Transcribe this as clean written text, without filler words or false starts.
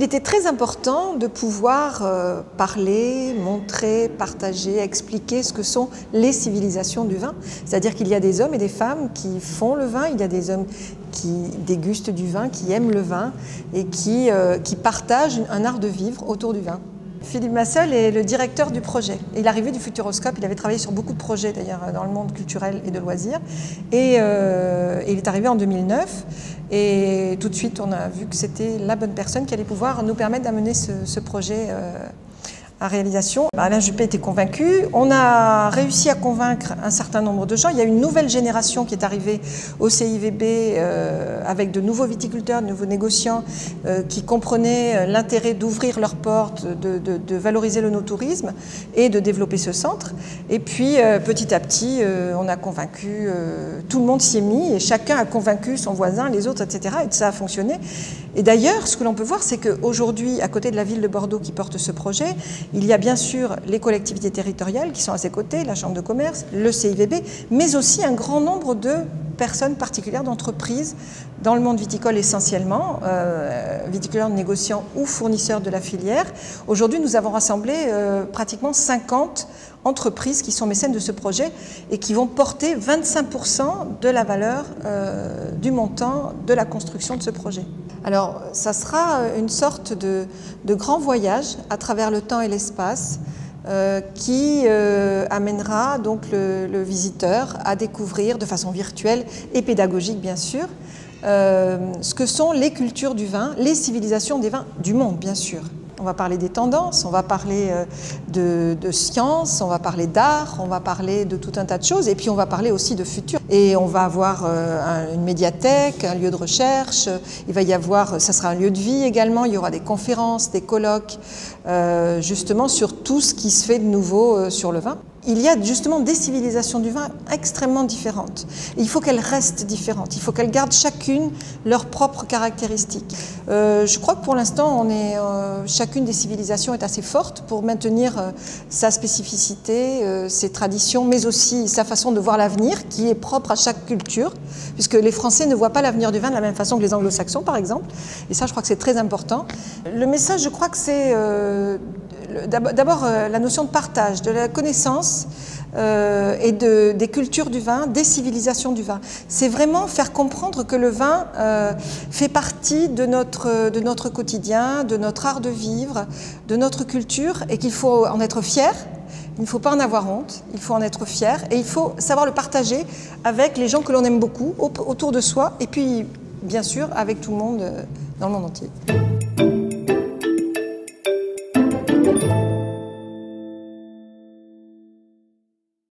était très important de pouvoir parler, montrer, partager, expliquer ce que sont les civilisations du vin. C'est-à-dire qu'il y a des hommes et des femmes qui font le vin, il y a des hommes qui dégustent du vin, qui aiment le vin et qui partagent un art de vivre autour du vin. Philippe Massel est le directeur du projet. Il est arrivé du Futuroscope, il avait travaillé sur beaucoup de projets d'ailleurs dans le monde culturel et de loisirs. Et il est arrivé en 2009 et tout de suite on a vu que c'était la bonne personne qui allait pouvoir nous permettre d'amener ce projet à réalisation. Alain Juppé était convaincu. On a réussi à convaincre un certain nombre de gens. Il y a une nouvelle génération qui est arrivée au CIVB avec de nouveaux viticulteurs, de nouveaux négociants qui comprenaient l'intérêt d'ouvrir leurs portes, de valoriser le no-tourisme et de développer ce centre. Et puis petit à petit, on a convaincu, tout le monde s'y est mis et chacun a convaincu son voisin, les autres, etc. Et ça a fonctionné. Et d'ailleurs, ce que l'on peut voir, c'est qu'aujourd'hui, à côté de la ville de Bordeaux qui porte ce projet, il y a bien sûr les collectivités territoriales qui sont à ses côtés, la Chambre de commerce, le CIVB, mais aussi un grand nombre de personnes particulières, d'entreprises dans le monde viticole essentiellement, viticulteurs, négociants ou fournisseurs de la filière. Aujourd'hui, nous avons rassemblé pratiquement 50 entreprises qui sont mécènes de ce projet et qui vont porter 25% de la valeur du montant de la construction de ce projet. Alors, ça sera une sorte de grand voyage à travers le temps et l'espace qui amènera donc le visiteur à découvrir de façon virtuelle et pédagogique bien sûr ce que sont les cultures du vin, les civilisations des vins du monde bien sûr. On va parler des tendances, on va parler de science, on va parler d'art, on va parler de tout un tas de choses et puis on va parler aussi de futur. Et on va avoir une médiathèque, un lieu de recherche, il va y avoir, ça sera un lieu de vie également, il y aura des conférences, des colloques, justement sur tout ce qui se fait de nouveau sur le vin. Il y a justement des civilisations du vin extrêmement différentes. Et il faut qu'elles restent différentes, il faut qu'elles gardent chacune leurs propres caractéristiques. Je crois que pour l'instant, chacune des civilisations est assez forte pour maintenir sa spécificité, ses traditions, mais aussi sa façon de voir l'avenir qui est propre à chaque culture, puisque les Français ne voient pas l'avenir du vin de la même façon que les Anglo-Saxons, par exemple. Et ça, je crois que c'est très important. Le message, je crois que c'est d'abord la notion de partage, de la connaissance et des cultures du vin, des civilisations du vin. C'est vraiment faire comprendre que le vin fait partie de notre quotidien, de notre art de vivre, de notre culture et qu'il faut en être fier. Il ne faut pas en avoir honte, il faut en être fier et il faut savoir le partager avec les gens que l'on aime beaucoup autour de soi et puis bien sûr avec tout le monde dans le monde entier.